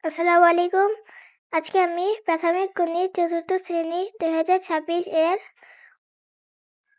আসসালামু আলাইকুম। আজকে আমি প্রাথমিক গণিত চতুর্থ শ্রেণী 2026 এর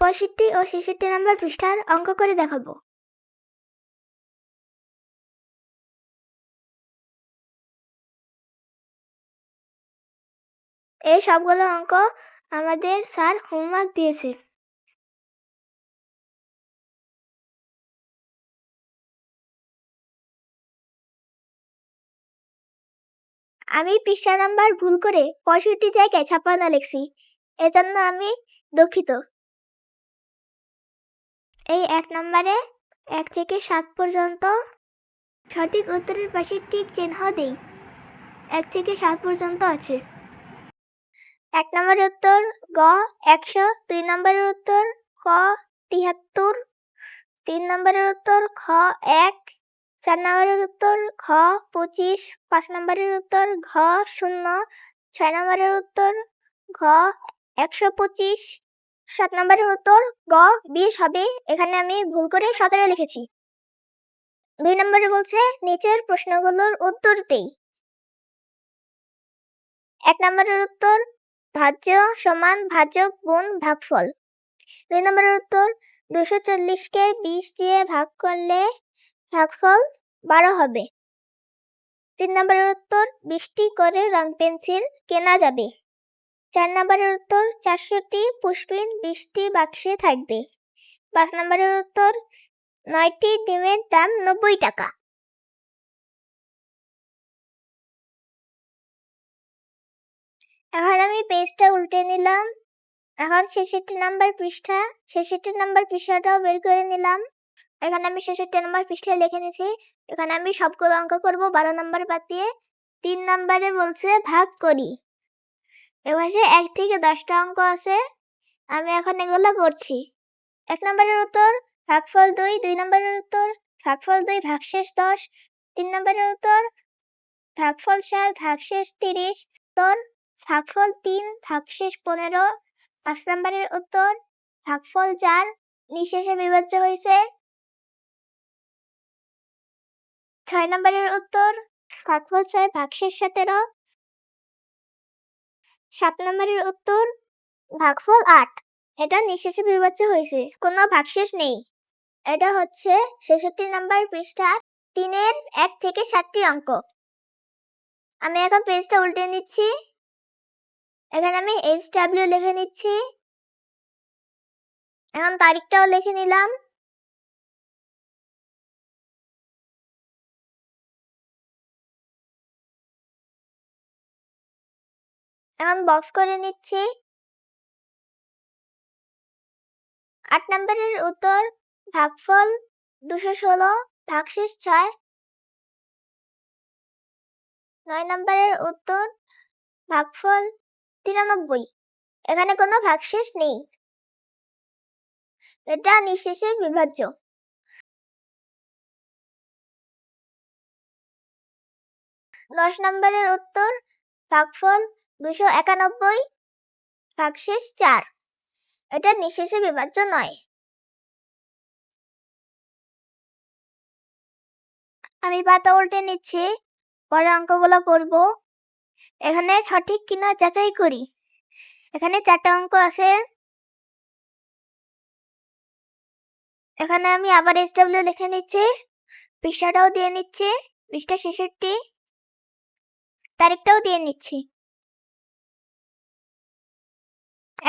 65 ও 66 নম্বর পৃষ্ঠার অঙ্ক করে দেখাবো। এই সবগুলো অঙ্ক আমাদের স্যার হোমওয়ার্ক দিয়েছে। আমি পৃষ্ঠা নাম্বার ভুল করে 65 জায়গায় 56 লিখছি, এজন্য আমি দুঃখিত। এই 1 নম্বরে 1 থেকে 7 পর্যন্ত সঠিক উত্তরের পাশে টিক চিহ্ন দেই। 1 থেকে 7 পর্যন্ত আছে। 1 নম্বরের উত্তর গ 100, 2 নম্বরের উত্তর ক 73, 3 নম্বরের উত্তর খ 1, 4 নম্বরের উত্তর খ 25, 5 নম্বরের উত্তর ঘ 0, 6 নম্বরের উত্তর ঘ 125, 7 নম্বরের উত্তর গ 20 হবে। এখানে আমি ভুল করে 17 লিখেছি। 2 নম্বরে বলছে নিচের প্রশ্নগুলোর উত্তর দেই। 1 নম্বরের উত্তর ভাজ্য সমান ভাজক গুণ ভাগফল। 2 নম্বরের উত্তর 240কে 20 দিয়ে ভাগ করলে ভাগফল 12 হবে। 3 নম্বরের উত্তর 20টি করে রং পেন্সিল কেনা যাবে। 4 নম্বরের উত্তর 400টি পুষ্পিন 20টি বাক্সে থাকবে। 5 নম্বরের উত্তর 9টি ডিমের দাম 90 টাকা। এখন আমি পেজটা উল্টে নিলাম। এখন 66 নম্বর পৃষ্ঠা, 66 নম্বর পৃষ্ঠাটাও বের করে নিলাম। এখানে আমি 66 নম্বর পৃষ্ঠায় লিখে নিয়েছি। এখানে আমি সবগুলো অঙ্ক করব 12 নম্বর বাদ দিয়ে। 3 নম্বরে বলছে ভাগ করি। এপাশে 1 থেকে 10টা অঙ্ক আছে, আমি এখন এগুলো করছি। 1 নম্বরের উত্তর ভাগফল 2, 2 নম্বরের উত্তর ভাগফল 2 ভাগশেষ 10, 3 নম্বরের উত্তর ভাগফল 4 ভাগশেষ 30, উত্তর ভাগফল 3 ভাগশেষ 15, 5 নম্বরের উত্তর ভাগফল 4 নিঃশেষে বিভাজ্য হয়েছে। 6 নম্বরের উত্তর ভাগফল 6 ভাগশেষ 17, 7 নম্বরের উত্তর ভাগফল 8, এটা নিঃশেষে বিভাজ্য হয়েছে, কোনো ভাগশেষ নেই। এটা হচ্ছে 66 নম্বর পৃষ্ঠা 3-এর 1 থেকে 7টি অঙ্ক। আমি এখন পেজটা উল্টে নিচ্ছি। এখানে আমি HW লিখে নিচ্ছি। এখন তারিখটাও লিখে নিলাম। এখন বক্স করে নিচ্ছি। 8 নম্বরের উত্তর ভাগফল 216 ভাগশেষ 6, 9 নম্বরের উত্তর ভাগফল 93, এখানে কোনো ভাগশেষ নেই, এটা নিঃশেষে বিভাজ্য। 10 নম্বরের উত্তর ভাগফল 291 ভাগশেষ 4, এটা নিঃশেষে বিভাজ্য নয়। আমি পাতা উল্টে নিচ্ছি, পরে অঙ্কগুলো করব। এখানে সঠিক কিনা যাচাই করি। এখানে 4টা অঙ্ক আছে। এখানে আমি আবার HW লিখে নিচ্ছি, পৃষ্ঠাটাও দিয়ে নিচ্ছি, পৃষ্ঠা 66, তারিখটাও দিয়ে নিচ্ছি।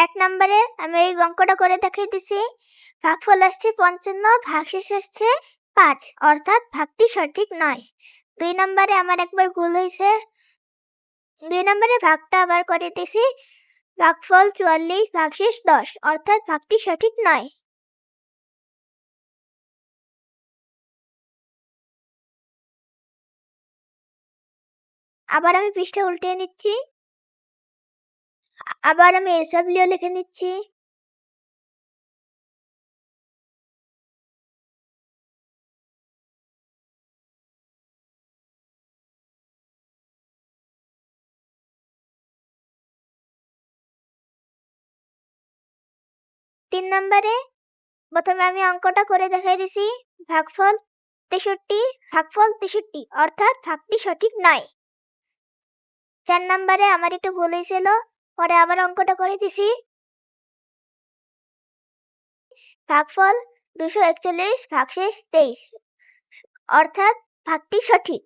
1 নম্বরে আমি এই অঙ্কটা করে দেখিয়ে দিচ্ছি। ভাগফল আসছে 55, ভাগশেষ আসছে 5, অর্থাৎ ভাগটি সঠিক নয়। 2 নম্বরে আমার একবার ভুল হয়েছে। 2 নম্বরে ভাগটা আবার করে দিয়েছি, ভাগফল 44 ভাগশেষ 10, অর্থাৎ ভাগটি সঠিক নয়। আবার আমি পৃষ্ঠা উল্টে নিচ্ছি, আবার আমি HW লিখে নিচ্ছি। তিন নম্বরে প্রথমে আমি অঙ্কটা করে দেখাই দিছি, ভাগফল 63 ভাগফল 63, অর্থাৎ ভাগটি সঠিক নয়। 4 নম্বরে আমার একটু ভুল হয়েছিল, পরে আবার অঙ্কটা করে দিছি। ভাগফল 241 ভাগশেষ 23, অর্থাৎ ভাগটি সঠিক।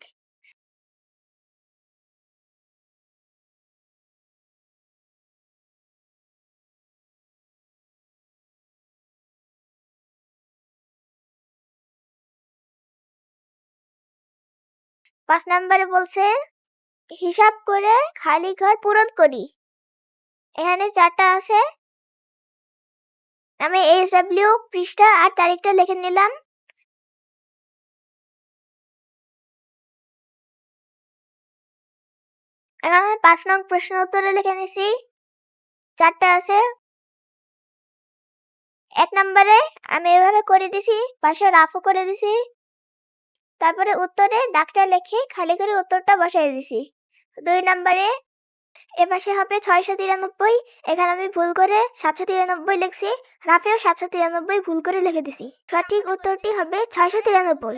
পাঁচ নম্বরে বলছে হিসাব করে খালি ঘর পূরণ করি। এখানে 4টা আছে, আমি SW পৃষ্ঠা আর তারিখটা লিখে নিলাম। এখানে 5 নং প্রশ্ন উত্তরে লিখে নিছি। 4টা আছে। 1 নম্বরে আমি এভাবে করে দিছি, পাশে রাফও করে দিছি। তারপরে উত্তরে ডাকটা লিখে খালি করে উত্তরটা বসাই দিছি। 2 নম্বরে এপাশে হবে 693, এখানে আমি ভুল করে 793 লিখছি। রাফেও 793 ভুল করে লিখে দিছি। সঠিক উত্তরটি হবে 693।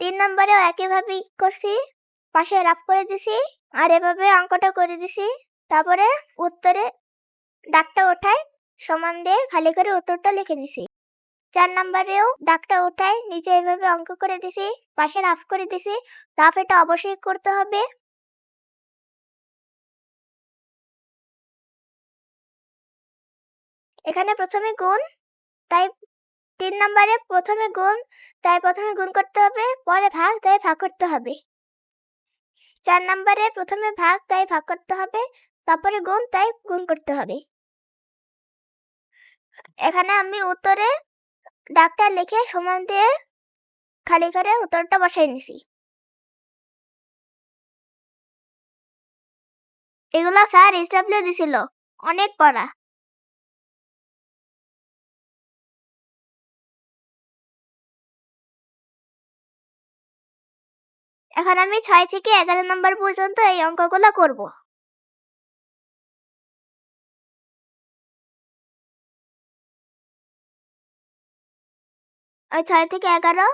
3 নম্বরেও একইভাবে করছি, পাশে রাফ করে দিছি আর এভাবে অঙ্কটা করে দিছি। তারপরে উত্তরে ডাকটা ওঠায় সমান দিয়ে খালি করে উত্তরটা লিখে নিছি। 4 নম্বরেও ডাকটা ওঠায় নিচে এভাবে অঙ্ক করে দিছি, পাশে রাফ করে দিছি। রাফ এটা অবশ্যই করতে হবে। এখানে প্রথমে গুণ, তাই 3 নম্বরে প্রথমে গুণ, তাই প্রথমে গুণ করতে হবে, পরে ভাগ, তাই ভাগ করতে হবে। 4 নম্বরে প্রথমে ভাগ, তাই ভাগ করতে হবে, তারপরে গুণ, তাই গুণ করতে হবে। এখানে আমি উত্তরে ডাকটা লিখে সমান দিয়ে খালি করে উত্তরটা বসাই নিছি। এগুলা স্যার SW দিছিল, অনেক করা। এখন আমি 6 থেকে 11 নম্বর পর্যন্ত এই অঙ্কগুলো করব। ওই 6 থেকে 11,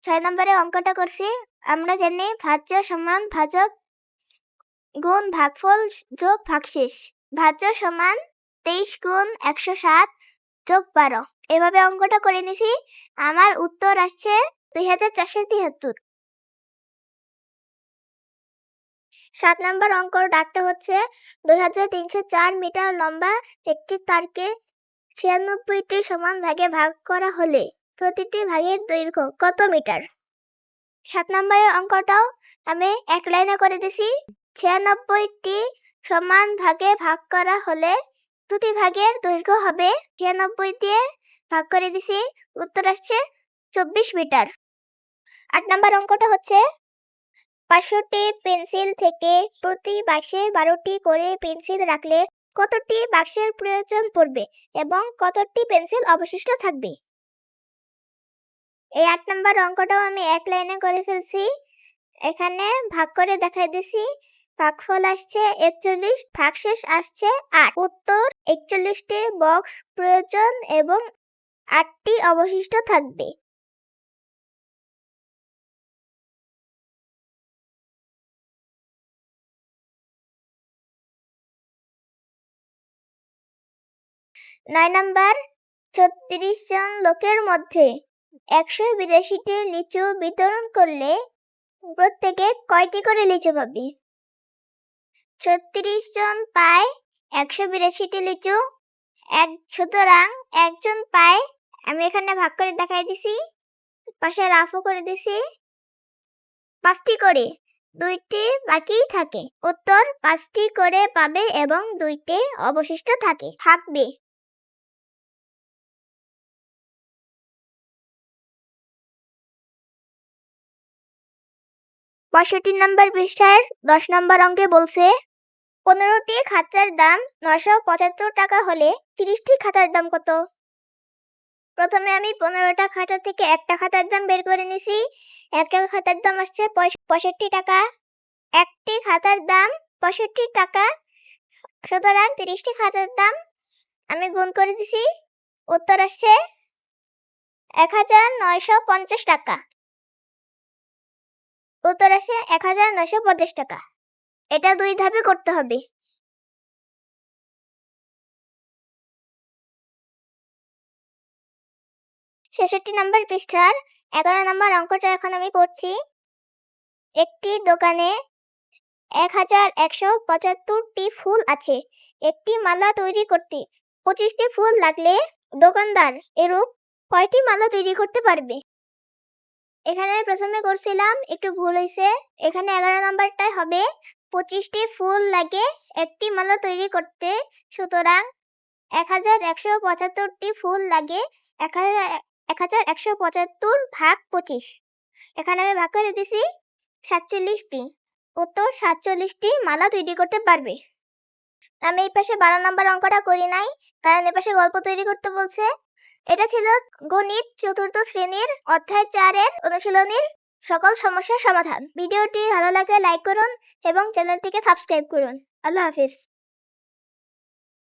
6 নম্বরে অঙ্কটা করছি। আমরা জানি ভাজ্য সমান ভাজক গুণ ভাগফল যোগ ভাগশেষ। ভাজ্য সমান 23 গুণ 107 যোগ 12। এভাবে অঙ্কটা করে নিছি। আমার উত্তর আসছে 2473। 7 নম্বর অঙ্কর ডাকটা হচ্ছে 2304 মিটার লম্বা একটি তারকে 96টি সমান ভাগে ভাগ করা হলে প্রতিটি ভাগের দৈর্ঘ্য কত মিটার? 7 নম্বরের অঙ্কটাও আমি এক লাইনে করে দিছি। 96টি সমান ভাগে ভাগ করা হলে প্রতি ভাগের দৈর্ঘ্য হবে 96 দিয়ে ভাগ করে দিছি, উত্তর আসছে 24 মিটার। 8 নম্বর অঙ্কটা হচ্ছে 500টি পেন্সিল থেকে প্রতি বাক্সে 12টি করে পেন্সিল রাখলে কতটি বাক্সের প্রয়োজন পড়বে এবং কতটি পেন্সিল অবশিষ্ট থাকবে? এই 8 নম্বর অঙ্কটাও আমি এক লাইনে করে ফেলছি। এখানে ভাগ করে দেখাই দিছি। ভাগফল আসছে 41, ভাগশেষ আসছে 8। উত্তর 41টি বক্স প্রয়োজন এবং 8টি অবশিষ্ট থাকবে। নয় নাম্বার 36 জন লোকের মধ্যে 182টি লিচু বিতরণ করলে প্রত্যেকে কয়টি করে লিচু পাবে? 36 জন পায় 182টি লিচু, সুতরাং একজন পায়, আমি এখানে ভাগ করে দেখাই দিছি, পাশে রাফও করে দিছি, 5টি করে, 2টি বাকি থাকে। উত্তর 5টি করে পাবে এবং 2টি অবশিষ্ট থাকবে। 65 নম্বর পৃষ্ঠার 10 নম্বর অঙ্কে বলছে 15টি খাতার দাম 975 টাকা হলে 30টি খাতার দাম কত? প্রথমে আমি 15টা খাতা থেকে একটা খাতার দাম বের করে নিছি। একটা খাতার দাম আসছে 65 টাকা। একটি খাতার দাম 65 টাকা, সুতরাং 30টি খাতার দাম আমি গুণ করে দিছি, উত্তর আসছে 1950 টাকা। উত্তর আসছে 1950 টাকা। এটা 2 ধাপে করতে হবে। 66 নম্বর পৃষ্ঠার 11 নম্বর অঙ্কটা এখন আমি পড়ছি। একটি দোকানে 1175টি ফুল আছে। একটি মালা তৈরি করতে 25টি ফুল লাগলে দোকানদার এরূপ কয়টি মালা তৈরি করতে পারবে? এখানে প্রথমে করছিলাম, একটু ভুল হয়েছে। এখানে 11 নম্বরটাই হবে 25টি ফুল লাগে একটি মালা তৈরি করতে, সুতরাং 1175টি ফুল লাগে 1175 ভাগ 25। এখানে আমি ভাগ করে দিছি 47টি। উত্তর 47টি মালা তৈরি করতে পারবে। আমি এই পাশে 12 নম্বর অঙ্কটা করি নাই, কারণ এই পাশে গল্প তৈরি করতে বলছে। এটা ছিল গণিত 4th শ্রেণীর অধ্যায় 4-এর অনুশীলনীর সকল সমস্যার সমাধান। ভিডিওটি ভালো লাগলে লাইক করুন এবং চ্যানেলটিকে সাবস্ক্রাইব করুন। আল্লাহ হাফিজ।